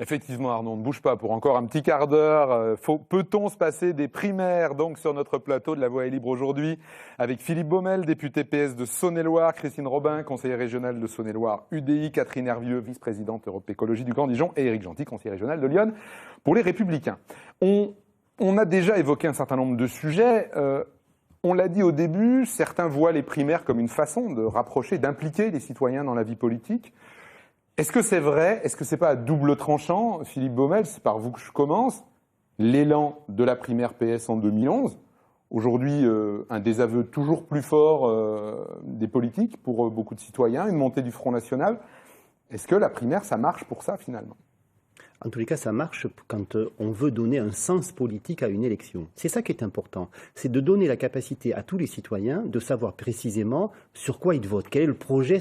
Effectivement, Arnaud, on ne bouge pas pour encore un petit quart d'heure. Peut-on se passer des primaires donc sur notre plateau de La Voix est libre aujourd'hui avec Philippe Baumel, député PS de Saône-et-Loire, Christine Robin, conseillère régionale de Saône-et-Loire UDI, Catherine Hervieux, vice-présidente Europe Écologie du Grand Dijon et Éric Gentil, conseiller régional de Lyon pour les Républicains. On a déjà évoqué un certain nombre de sujets. On l'a dit au début, certains voient les primaires comme une façon de rapprocher, d'impliquer les citoyens dans la vie politique. Est-ce que c'est vrai? Est-ce que c'est pas à double tranchant? Philippe Baumel, c'est par vous que je commence. L'élan de la primaire PS en 2011. Aujourd'hui, un désaveu toujours plus fort des politiques pour beaucoup de citoyens, une montée du Front National. Est-ce que la primaire, ça marche pour ça finalement? En tous les cas, ça marche quand on veut donner un sens politique à une élection. C'est ça qui est important. C'est de donner la capacité à tous les citoyens de savoir précisément sur quoi ils votent, quel est le projet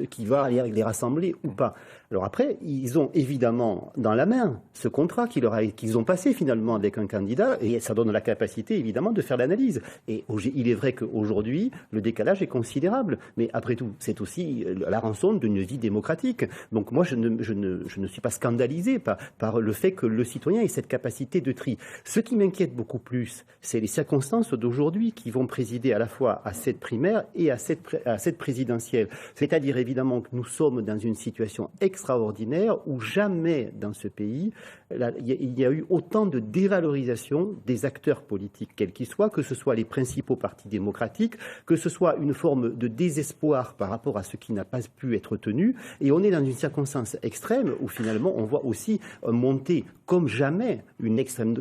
qui va les rassembler ou pas. Alors après, ils ont évidemment dans la main ce contrat qu'ils ont passé finalement avec un candidat et ça donne la capacité évidemment de faire l'analyse. Et il est vrai qu'aujourd'hui, le décalage est considérable. Mais après tout, c'est aussi la rançon d'une vie démocratique. Donc moi, je ne suis pas scandalisé par le fait que le citoyen ait cette capacité de tri. Ce qui m'inquiète beaucoup plus, c'est les circonstances d'aujourd'hui qui vont présider à la fois à cette primaire et à cette présidentielle. C'est-à-dire évidemment que nous sommes dans une situation extraordinaire où jamais dans ce pays il y a eu autant de dévalorisation des acteurs politiques, quels qu'ils soient, que ce soit les principaux partis démocratiques, que ce soit une forme de désespoir par rapport à ce qui n'a pas pu être tenu. Et on est dans une circonstance extrême où finalement on voit aussi monter comme jamais une extrême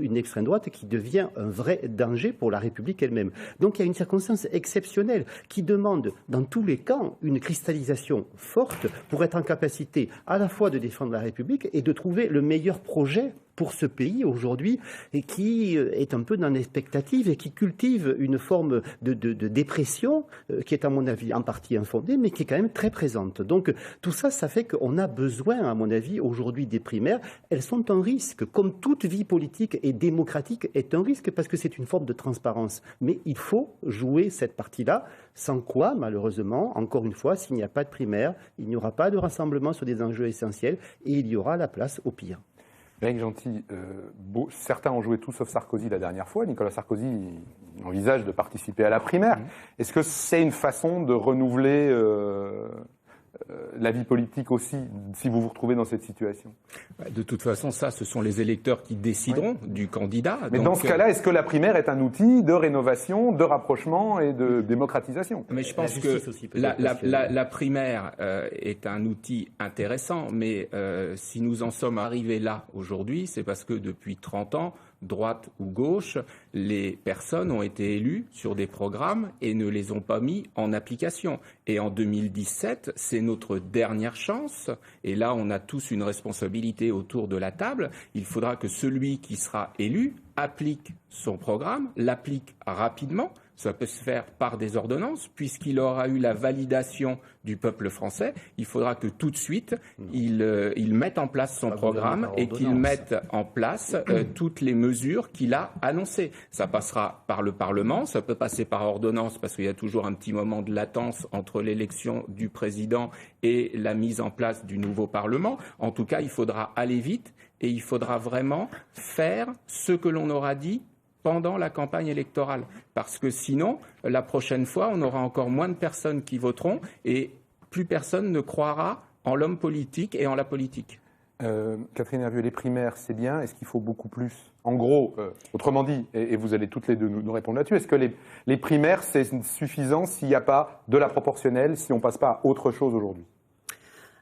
droite qui devient un vrai danger pour la République elle-même. Donc il y a une circonstance exceptionnelle qui demande dans tous les camps une cristallisation forte pour être en capacité à la fois de défendre la République et de trouver le meilleur projet pour ce pays aujourd'hui et qui est un peu dans l'expectative et qui cultive une forme de dépression qui est à mon avis en partie infondée mais qui est quand même très présente. Donc tout ça, ça fait qu'on a besoin à mon avis aujourd'hui des primaires. Elles sont un risque, comme toute vie politique et démocratique est un risque parce que c'est une forme de transparence. Mais il faut jouer cette partie-là, sans quoi malheureusement, encore une fois, s'il n'y a pas de primaire, il n'y aura pas de rassemblement sur des enjeux essentiels et il y aura la place au pire. Éric Gentil, certains ont joué tout sauf Sarkozy la dernière fois. Nicolas Sarkozy envisage de participer à la primaire. Est-ce que c'est une façon de renouveler la vie politique aussi, si vous vous retrouvez dans cette situation? De toute façon, ce sont les électeurs qui décideront du candidat. Mais dans ce cas-là, est-ce que la primaire est un outil de rénovation, de rapprochement et de démocratisation? Mais je pense que la primaire est un outil intéressant, mais si nous en sommes arrivés là aujourd'hui, c'est parce que depuis 30 ans, droite ou gauche, les personnes ont été élues sur des programmes et ne les ont pas mis en application. Et en 2017, c'est notre dernière chance. Et là, on a tous une responsabilité autour de la table. Il faudra que celui qui sera élu applique son programme, l'applique rapidement. Ça peut se faire par des ordonnances, puisqu'il aura eu la validation du peuple français. Il faudra que tout de suite, il mette en place son programme et qu'il mette en place toutes les mesures qu'il a annoncées. Ça passera par le Parlement, ça peut passer par ordonnance, parce qu'il y a toujours un petit moment de latence entre l'élection du président et la mise en place du nouveau Parlement. En tout cas, il faudra aller vite et il faudra vraiment faire ce que l'on aura dit pendant la campagne électorale. Parce que sinon, la prochaine fois, on aura encore moins de personnes qui voteront et plus personne ne croira en l'homme politique et en la politique. Catherine Hervieux, les primaires, c'est bien. Est-ce qu'il faut beaucoup plus? En gros, autrement dit, et vous allez toutes les deux nous répondre là-dessus, est-ce que les primaires, c'est suffisant s'il n'y a pas de la proportionnelle, si on ne passe pas à autre chose aujourd'hui?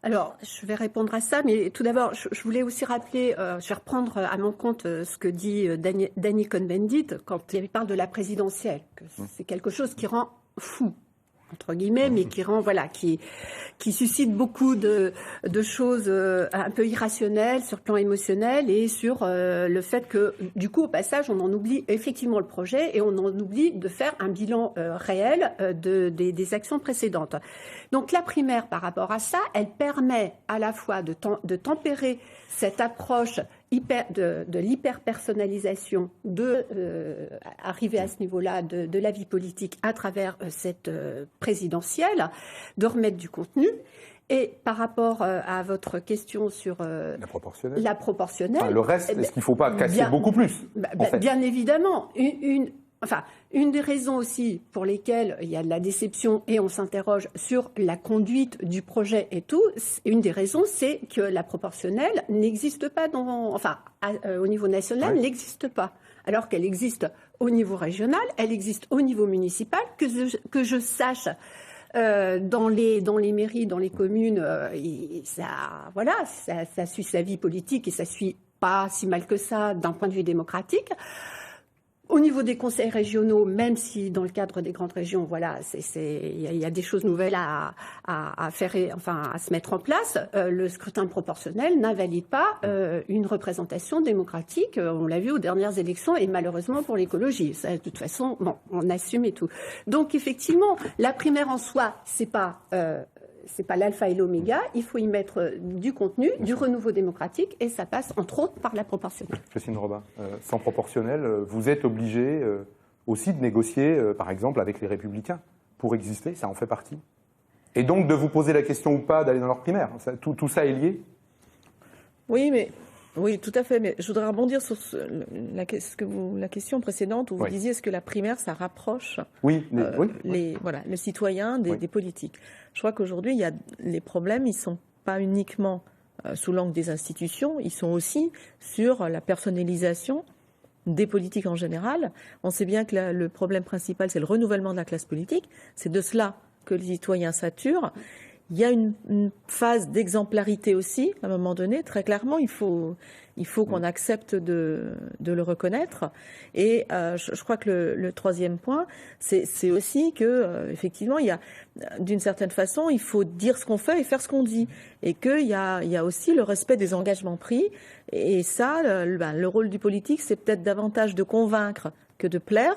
Alors, je vais répondre à ça, mais tout d'abord, je voulais aussi rappeler, je vais reprendre à mon compte ce que dit Danny Cohn-Bendit quand il parle de la présidentielle, que c'est quelque chose qui rend fou, entre guillemets, mais qui rend, qui suscite beaucoup de choses un peu irrationnelles sur le plan émotionnel et sur le fait que, du coup, au passage, on en oublie effectivement le projet et on en oublie de faire un bilan réel des actions précédentes. Donc la primaire, par rapport à ça, elle permet à la fois de tempérer cette approche de l'hyper-personnalisation, arriver à ce niveau-là de la vie politique à travers cette présidentielle, de remettre du contenu. Et par rapport à votre question sur la proportionnelle, enfin, le reste, est-ce qu'il ne faut pas casser beaucoup plus en fait. Bien évidemment. Une des raisons aussi pour lesquelles il y a de la déception et on s'interroge sur la conduite du projet et tout, une des raisons, c'est que la proportionnelle n'existe pas au niveau national, n'existe pas. Alors qu'elle existe au niveau régional, elle existe au niveau municipal, que je sache. Dans les mairies, dans les communes, ça suit sa vie politique et ça suit pas si mal que ça d'un point de vue démocratique. Au niveau des conseils régionaux, même si dans le cadre des grandes régions, il y a des choses nouvelles à se mettre en place, le scrutin proportionnel n'invalide pas une représentation démocratique. On l'a vu aux dernières élections et malheureusement pour l'écologie. Ça, de toute façon, on assume et tout. Donc effectivement, la primaire en soi, c'est pas l'alpha et l'oméga, il faut y mettre du contenu, du renouveau démocratique, et ça passe entre autres par la proportionnelle. Christine Robin, sans proportionnelle, vous êtes obligé aussi de négocier, par exemple, avec les Républicains pour exister, ça en fait partie. Et donc de vous poser la question ou pas d'aller dans leur primaire, tout ça est lié ? Oui, tout à fait. Mais je voudrais rebondir sur la question précédente où vous disiez est-ce que la primaire, ça rapproche les citoyens des politiques. Je crois qu'aujourd'hui, les problèmes, ils ne sont pas uniquement sous l'angle des institutions, ils sont aussi sur la personnalisation des politiques en général. On sait bien que le problème principal, c'est le renouvellement de la classe politique. C'est de cela que les citoyens saturent. Il y a une phase d'exemplarité aussi, à un moment donné, très clairement, il faut qu'on accepte de le reconnaître. Et je crois que le troisième point, c'est aussi que effectivement, il y a, d'une certaine façon, il faut dire ce qu'on fait et faire ce qu'on dit. Et qu'il y a aussi le respect des engagements pris. Et ça, le rôle du politique, c'est peut-être davantage de convaincre que de plaire.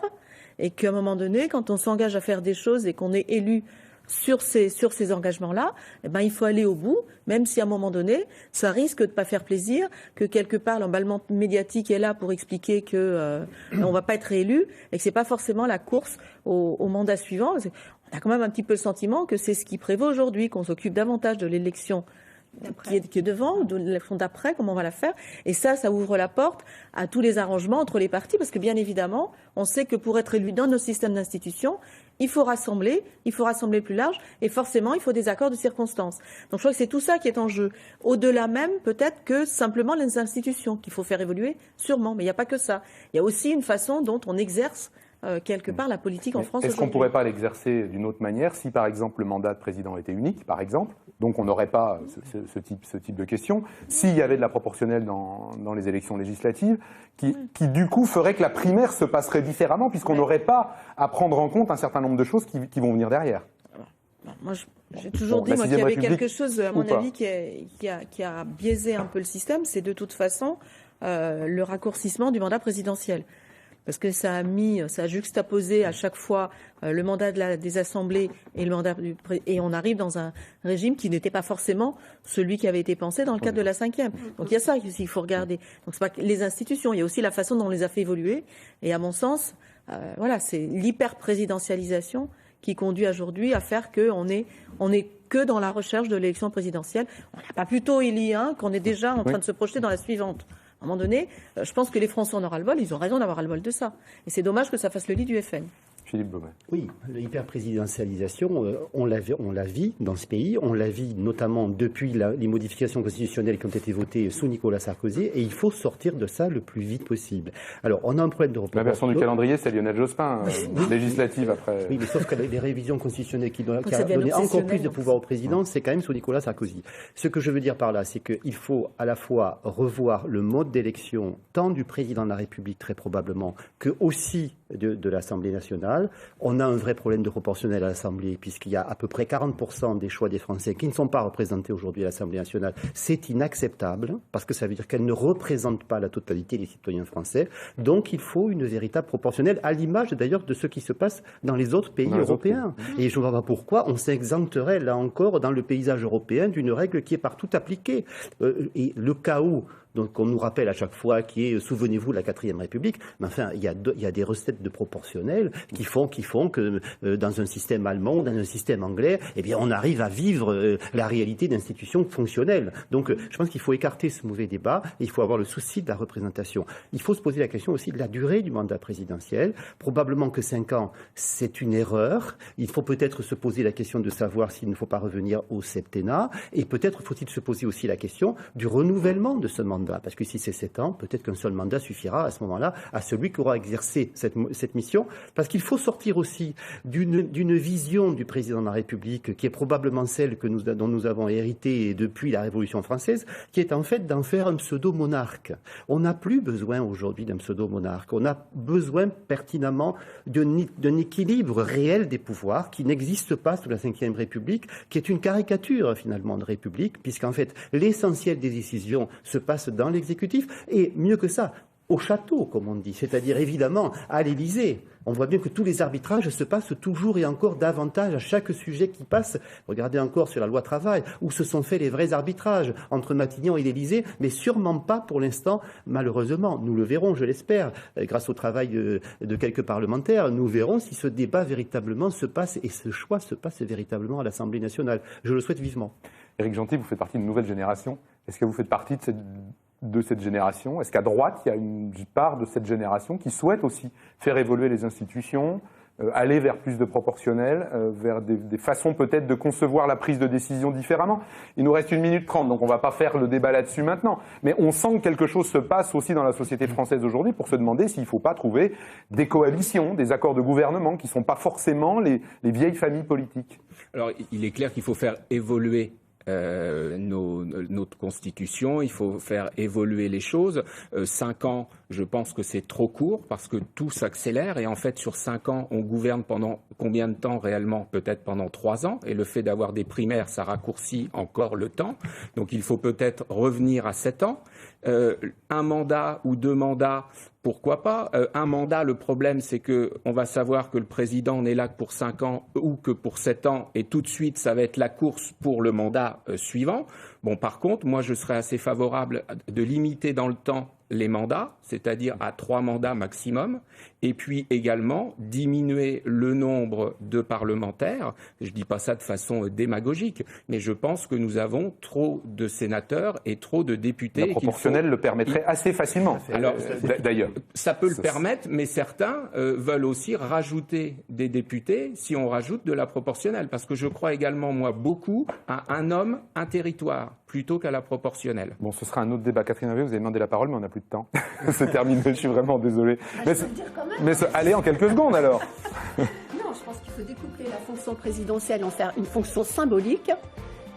Et qu'à un moment donné, quand on s'engage à faire des choses et qu'on est élu sur ces engagements-là, il faut aller au bout, même si à un moment donné, ça risque de pas faire plaisir, que quelque part l'emballement médiatique est là pour expliquer que on va pas être réélu et que c'est pas forcément la course au mandat suivant. On a quand même un petit peu le sentiment que c'est ce qui prévaut aujourd'hui, qu'on s'occupe davantage de l'élection qui est devant, de l'élection d'après, comment on va la faire. Et ça ouvre la porte à tous les arrangements entre les partis, parce que bien évidemment, on sait que pour être élu dans nos systèmes d'institutions, il faut rassembler plus large, et forcément, il faut des accords de circonstances. Donc je crois que c'est tout ça qui est en jeu. Au-delà même, peut-être que simplement les institutions qu'il faut faire évoluer, sûrement. Mais il n'y a pas que ça. Il y a aussi une façon dont on exerce quelque part la politique en France. Est-ce qu'on ne pourrait pas l'exercer d'une autre manière si, par exemple, le mandat de président était unique, par exemple, donc on n'aurait pas ce type de questions, s'il y avait de la proportionnelle dans les élections législatives, qui du coup ferait que la primaire se passerait différemment, puisqu'on n'aurait pas à prendre en compte un certain nombre de choses qui vont venir derrière. Moi, j'ai toujours dit qu'il y avait quelque chose, à mon avis, qui a biaisé un peu le système, c'est de toute façon le raccourcissement du mandat présidentiel. Parce que ça a juxtaposé à chaque fois le mandat des assemblées et le mandat et on arrive dans un régime qui n'était pas forcément celui qui avait été pensé dans le cadre de la 5e. Donc il y a ça aussi qu'il faut regarder. Donc c'est pas que les institutions, il y a aussi la façon dont on les a fait évoluer. Et à mon sens, c'est l'hyper-présidentialisation qui conduit aujourd'hui à faire qu'on est que dans la recherche de l'élection présidentielle. On n'a pas plutôt élu qu'on est déjà en train de se projeter dans la suivante. À un moment donné, je pense que les Français en ont ras-le-bol, ils ont raison d'avoir ras-le-bol de ça. Et c'est dommage que ça fasse le lit du FN. Philippe Baumel. Oui, l'hyperprésidentialisation, on la vit dans ce pays, on la vit notamment depuis les modifications constitutionnelles qui ont été votées sous Nicolas Sarkozy, et il faut sortir de ça le plus vite possible. Alors, on a un problème de report. La version du calendrier, c'est Lionel Jospin, législative après. Oui, mais sauf que les révisions constitutionnelles qui ont donné encore plus de pouvoir au président, c'est quand même sous Nicolas Sarkozy. Ce que je veux dire par là, c'est qu'il faut à la fois revoir le mode d'élection, tant du président de la République, très probablement, que aussi de l'Assemblée nationale. On a un vrai problème de proportionnel à l'Assemblée, puisqu'il y a à peu près 40% des choix des Français qui ne sont pas représentés aujourd'hui à l'Assemblée nationale. C'est inacceptable, parce que ça veut dire qu'elle ne représente pas la totalité des citoyens français. Donc il faut une véritable proportionnelle, à l'image d'ailleurs de ce qui se passe dans les autres pays européens. Et je ne vois pas pourquoi on s'exempterait, là encore, dans le paysage européen, d'une règle qui est partout appliquée. Et le chaos donc on nous rappelle à chaque fois, qui est, souvenez-vous, la 4e République. Mais enfin, il y a des recettes de proportionnel qui font que dans un système allemand ou dans un système anglais, eh bien, on arrive à vivre la réalité d'institutions fonctionnelles. Donc, je pense qu'il faut écarter ce mauvais débat. Et il faut avoir le souci de la représentation. Il faut se poser la question aussi de la durée du mandat présidentiel. Probablement que 5 ans, c'est une erreur. Il faut peut-être se poser la question de savoir s'il ne faut pas revenir au septennat. Et peut-être faut-il se poser aussi la question du renouvellement de ce mandat. Parce que si c'est 7 ans, peut-être qu'un seul mandat suffira à ce moment-là à celui qui aura exercé cette mission. Parce qu'il faut sortir aussi d'une vision du président de la République qui est probablement celle dont nous avons hérité depuis la Révolution française, qui est en fait d'en faire un pseudo-monarque. On n'a plus besoin aujourd'hui d'un pseudo-monarque. On a besoin pertinemment d'un équilibre réel des pouvoirs qui n'existe pas sous la Ve République, qui est une caricature finalement de République, puisqu'en fait l'essentiel des décisions se passe dans l'exécutif, et mieux que ça, au château, comme on dit, c'est-à-dire évidemment à l'Élysée. On voit bien que tous les arbitrages se passent toujours et encore davantage à chaque sujet qui passe. Regardez encore sur la loi travail, où se sont faits les vrais arbitrages entre Matignon et l'Élysée, mais sûrement pas pour l'instant, malheureusement. Nous le verrons, je l'espère, grâce au travail de quelques parlementaires. Nous verrons si ce débat véritablement se passe et ce choix se passe véritablement à l'Assemblée nationale. Je le souhaite vivement. Éric Gentil, vous faites partie d'une nouvelle génération. Est-ce que vous faites partie de cette génération? Est-ce qu'à droite, il y a une part de cette génération qui souhaite aussi faire évoluer les institutions, aller vers plus de proportionnel, vers des façons peut-être de concevoir la prise de décision différemment? Il nous reste 1 minute 30, donc on ne va pas faire le débat là-dessus maintenant. Mais on sent que quelque chose se passe aussi dans la société française aujourd'hui pour se demander s'il ne faut pas trouver des coalitions, des accords de gouvernement qui ne sont pas forcément les vieilles familles politiques. Alors, il est clair qu'il faut faire évoluer notre constitution, il faut faire évoluer les choses. 5 ans, je pense que c'est trop court parce que tout s'accélère et en fait sur 5 ans, on gouverne pendant combien de temps réellement? Peut-être pendant 3 ans, et le fait d'avoir des primaires, ça raccourcit encore le temps. Donc il faut peut-être revenir à 7 ans. 1 mandat ou 2 mandats, pourquoi pas? Un mandat, le problème, c'est qu'on va savoir que le président n'est là que pour 5 ans ou que pour 7 ans, et tout de suite, ça va être la course pour le mandat suivant. Bon, par contre, moi, je serais assez favorable de limiter dans le temps les mandats, c'est-à-dire à 3 mandats maximum, et puis également diminuer le nombre de parlementaires. Je ne dis pas ça de façon démagogique, mais je pense que nous avons trop de sénateurs et trop de députés. La proportionnelle le permettrait assez facilement, alors, d'ailleurs. Ça peut le permettre, mais certains veulent aussi rajouter des députés si on rajoute de la proportionnelle, parce que je crois également, moi, beaucoup à un homme, un territoire, plutôt qu'à la proportionnelle. Bon, ce sera un autre débat. Catherine Hervé, vous avez demandé la parole, mais on n'a plus de temps. C'est terminé, je suis vraiment désolé. Allez, en quelques secondes alors. Non, je pense qu'il faut découpler la fonction présidentielle, en faire une fonction symbolique,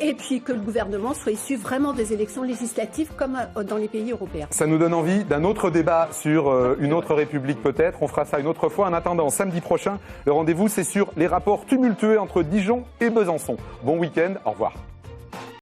et puis que le gouvernement soit issu vraiment des élections législatives comme dans les pays européens. Ça nous donne envie d'un autre débat sur une autre république peut-être. On fera ça une autre fois. En attendant, samedi prochain, le rendez-vous, c'est sur les rapports tumultueux entre Dijon et Besançon. Bon week-end, au revoir.